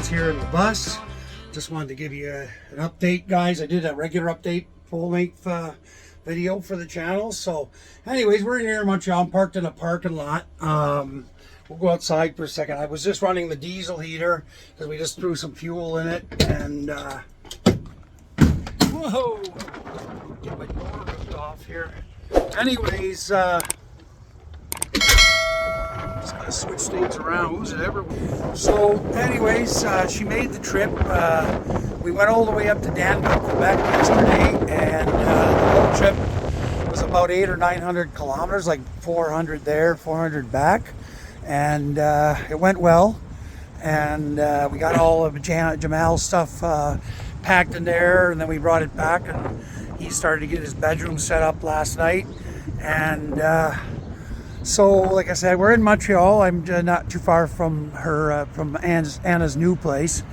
John's here in the bus. Just wanted to give you an update, guys. I did a regular update, full-length video for the channel. So anyways, we're here in Montreal. I'm parked in a parking lot. We'll go outside for a second. I was just running the diesel heater because we just threw some fuel in it. And whoa, get my door ripped off here. Anyways, just gonna switch things around. Who's it ever? So anyways, she made the trip. We went all the way up to Danville, Quebec yesterday, and the whole trip was about 800 or 900 kilometers, like 400 there, 400 back, and it went well. And we got all of Jamal's stuff packed in there, and then we brought it back, and he started to get his bedroom set up last night. And so, like I said, we're in Montreal. I'm not too far from her, from Anna's new place,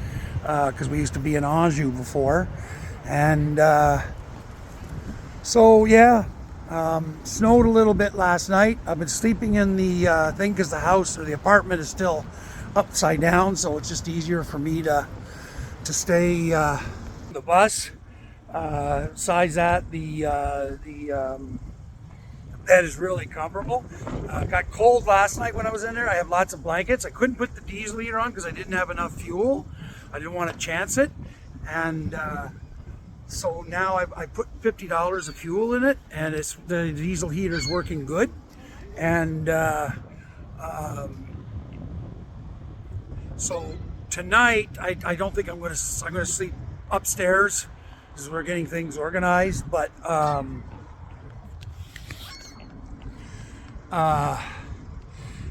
because we used to be in Anjou before. And so, yeah, snowed a little bit last night. I've been sleeping in the thing because the house or the apartment is still upside down, so it's just easier for me to stay the bus. Besides that, the bed is really comfortable. Got cold last night when I was in there. I have lots of blankets. I couldn't put the diesel heater on because I didn't have enough fuel. I didn't want to chance it. And so now I put $50 of fuel in it, and the diesel heater is working good. And so tonight I don't think I'm gonna sleep upstairs because we're getting things organized. But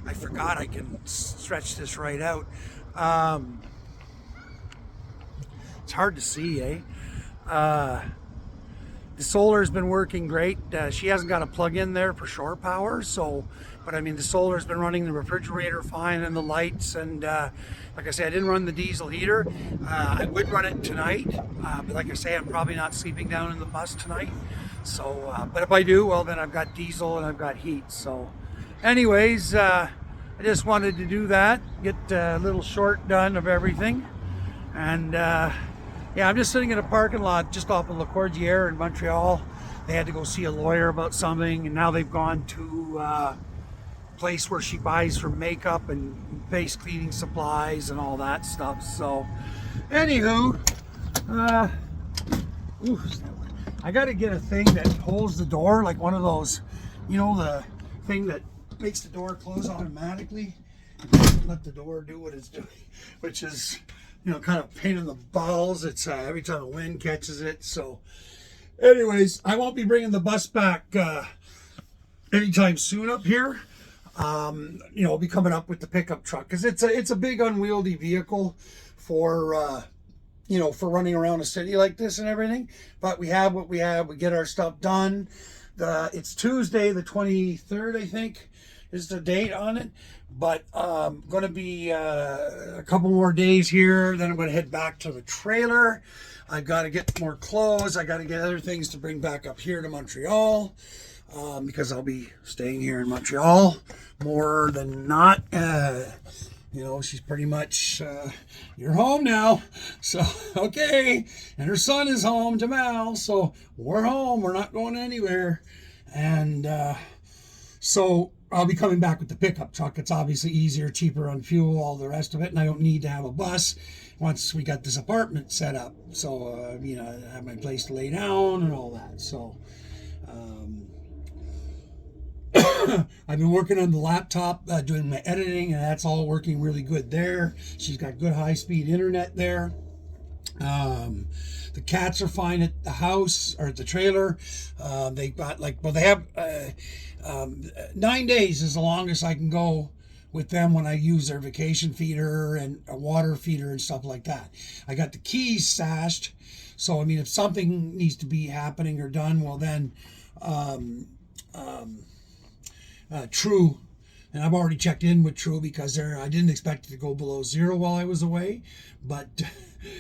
I forgot I can stretch this right out. It's hard to see, eh? The solar has been working great. She hasn't got a plug in there for shore power, so, but I mean, the solar has been running the refrigerator fine and the lights. And like I said, I didn't run the diesel heater. I would run it tonight, but like I say, I'm probably not sleeping down in the bus tonight. So, but if I do, well, then I've got diesel and I've got heat. So anyways, I just wanted to do that, get a little short done of everything. And yeah, I'm just sitting in a parking lot just off of La Cordière in Montreal. They had to go see a lawyer about something, and now they've gone to a place where she buys her makeup and face cleaning supplies and all that stuff. So anywho, I got to get a thing that holds the door, like one of those, you know, the thing that makes the door close automatically and let the door do what it's doing, which is, you know, kind of pain in the balls. It's every time the wind catches it. So anyways, I won't be bringing the bus back anytime soon up here. You know, I'll be coming up with the pickup truck because it's a big unwieldy vehicle for you know, for running around a city like this and everything. But we have what we have. We get our stuff done. It's Tuesday the 23rd, I think, is the date on it. But going to be a couple more days here. Then I'm going to head back to the trailer. I've got to get more clothes. I got to get other things to bring back up here to Montreal, because I'll be staying here in Montreal more than not. You know, she's pretty much, you're home now. So, okay. And her son is home, Jamal. So we're home. We're not going anywhere. And so I'll be coming back with the pickup truck. It's obviously easier, cheaper on fuel, all the rest of it. And I don't need to have a bus once we got this apartment set up. So, you know, I have my place to lay down and all that. So, I've been working on the laptop, doing my editing, and that's all working really good there. She's got good high-speed internet there. The cats are fine at the house or at the trailer. They got they have 9 days is the longest I can go with them when I use their vacation feeder and a water feeder and stuff like that. I got the keys stashed, so I mean, if something needs to be happening or done, well then, True, and I've already checked in with True because I didn't expect it to go below zero while I was away, but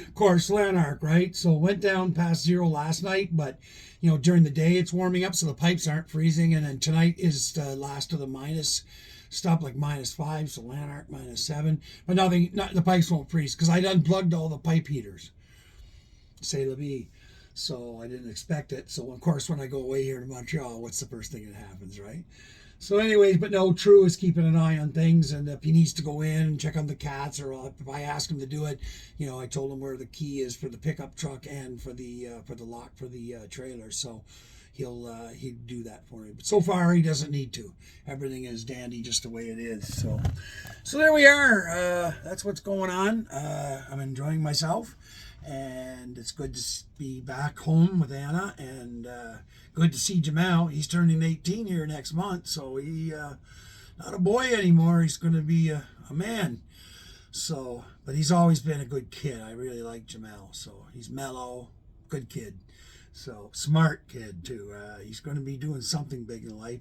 of course Lanark, right? So it went down past zero last night, but you know, during the day it's warming up, so the pipes aren't freezing. And then tonight is the last of the minus stuff like -5, so Lanark -7. But nothing, the pipes won't freeze because I unplugged all the pipe heaters. C'est la vie. So I didn't expect it. So of course, when I go away here to Montreal, what's the first thing that happens, right? So anyways, but no, True is keeping an eye on things, and if he needs to go in and check on the cats, or if I ask him to do it, I told him where the key is for the pickup truck and for the lock for the trailer. So he'd do that for me. But so far, he doesn't need to. Everything is dandy just the way it is. So there we are. That's what's going on. I'm enjoying myself. And it's good to be back home with Anna, and good to see Jamal. He's turning 18 here next month, so he not a boy anymore. He's going to be a man. So, but he's always been a good kid. I really like Jamal. So he's mellow, good kid. So smart kid too. He's going to be doing something big in life.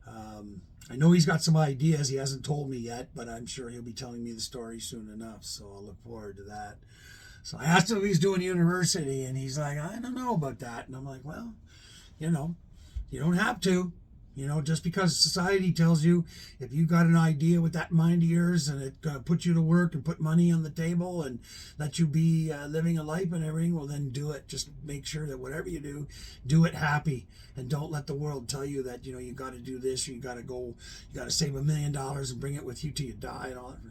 I know he's got some ideas. He hasn't told me yet, but I'm sure he'll be telling me the story soon enough. So I'll look forward to that. So I asked him if he's doing university, and he's like, I don't know about that. And I'm like, well, you don't have to. Just because society tells you, if you got an idea with that mind of yours, and it's going to put you to work and put money on the table and let you be living a life and everything, well, then do it. Just make sure that whatever you do it happy. And don't let the world tell you that, you got to do this, or you got to save $1 million and bring it with you till you die and all that.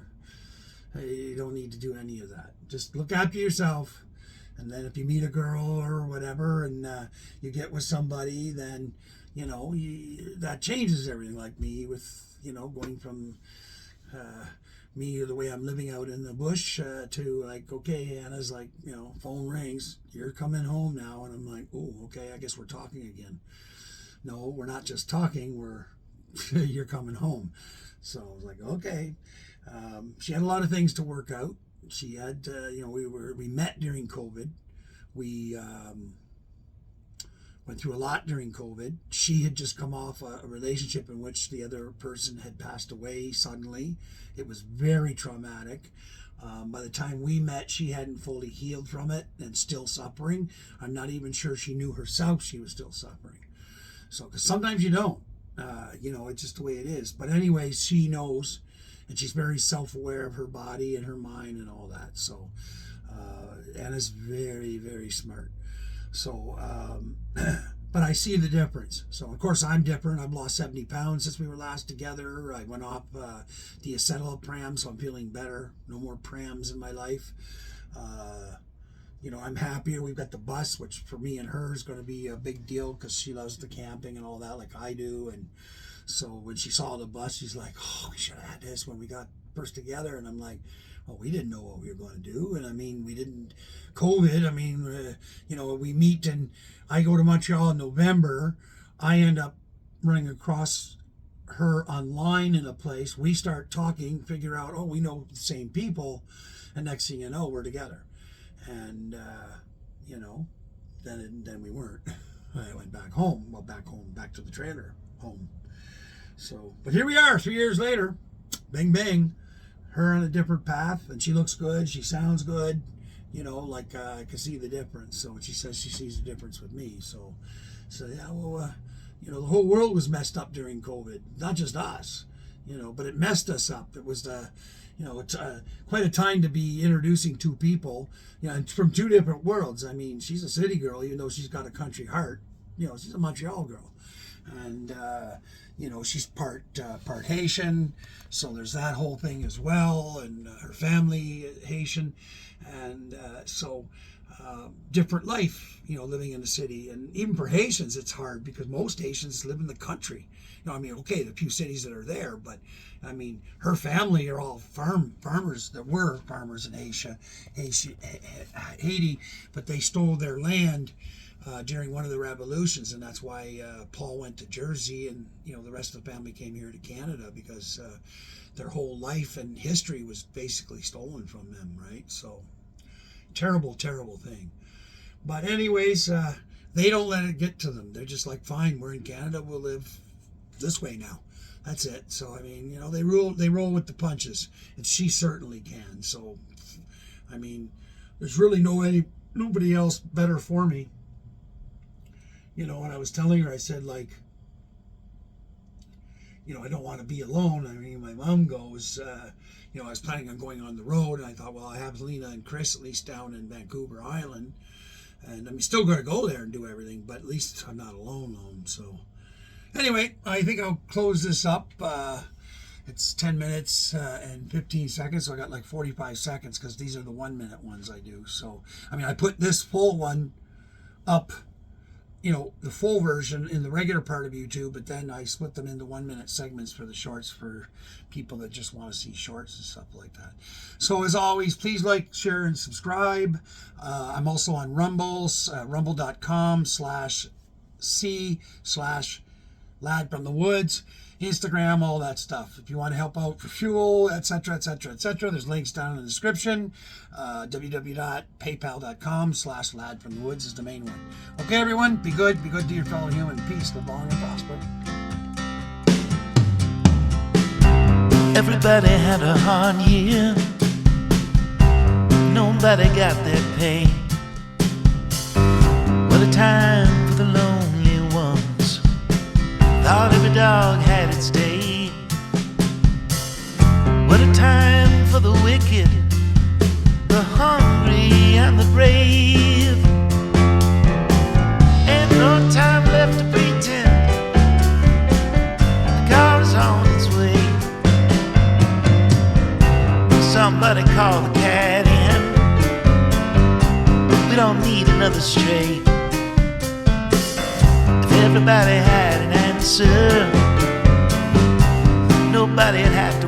You don't need to do any of that. Just look after yourself. And then if you meet a girl or whatever, and you get with somebody, then, that changes everything. Like me with, going from me or the way I'm living out in the bush to like, okay, Anna's like, phone rings. You're coming home now. And I'm like, oh, okay, I guess we're talking again. No, we're not just talking. You're coming home. So I was like, okay. She had a lot of things to work out. She had, we met during COVID. We went through a lot during COVID. She had just come off a relationship in which the other person had passed away suddenly. It was very traumatic. By the time we met, she hadn't fully healed from it and still suffering. I'm not even sure she knew herself she was still suffering. So, because sometimes you don't. It's just the way it is. But anyway, she knows. And she's very self-aware of her body and her mind and all that. So, Anna's very, very smart. So, but I see the difference. So, of course, I'm different. I've lost 70 pounds since we were last together. I went off the acetyl so I'm feeling better. No more prams in my life. I'm happier. We've got the bus, which for me and her is going to be a big deal because she loves the camping and all that like I do. And so when she saw the bus, she's like, oh, we should have had this when we got first together. And I'm like, well, we didn't know what we were going to do. And I mean, we didn't, COVID, I mean, we meet and I go to Montreal in November. I end up running across her online in a place. We start talking, figure out, oh, we know the same people. And next thing you know, we're together. And, then we weren't. I went back home. Well, back to the trailer home. So, but here we are 3 years later. Bang, bang. Her on a different path, and she looks good. She sounds good. I can see the difference. So she says she sees the difference with me. So yeah, well, the whole world was messed up during COVID. Not just us, but it messed us up. It was it's quite a time to be introducing two people, and from two different worlds. I mean, she's a city girl, even though she's got a country heart. She's a Montreal girl, and she's part Haitian, so there's that whole thing as well, and her family Haitian, and different life, living in the city. And even for Haitians, it's hard because most Haitians live in the country. Okay, the few cities that are there, but I mean, her family are all farmers that were farmers in Haiti, but they stole their land during one of the revolutions, and that's why Paul went to Jersey, and the rest of the family came here to Canada because their whole life and history was basically stolen from them, right? So terrible thing. But anyways, they don't let it get to them. They're just like, fine, we're in Canada, we'll live this way now. That's it. So I mean, they roll with the punches, and she certainly can. So I mean, there's really nobody else better for me. When I was telling her, I said, like, you know, I don't want to be alone. I mean, my mom goes, you know, I was planning on going on the road, and I thought, well, I have Lena and Chris at least down in Vancouver Island, and I'm still going to go there and do everything, but at least I'm not alone. So anyway, I think I'll close this up. It's 10 minutes and 15 seconds, so I got like 45 seconds because these are the 1 minute ones I do. So, I mean, I put this full one up, you know, the full version in the regular part of YouTube, but then I split them into 1 minute segments for the shorts for people that just want to see shorts and stuff like that. So as always, please like, share, and subscribe. I'm also on Rumbles, rumble.com/c/lad from the woods. Instagram, all that stuff. If you want to help out for fuel, etc., etc., etc., there's links down in the description. www.paypal.com/lad from the woods is the main one. Okay, everyone, be good to your fellow human. Peace, live long and prosper. Everybody had a hard year. Nobody got their pay. What a time for the lonely ones. Thought every dog had its day. What a time for the wicked, the hungry and the brave. Ain't no time left to pretend. The car is on its way. Somebody call the cat in. We don't need another stray. If everybody had an answer, nobody'd have to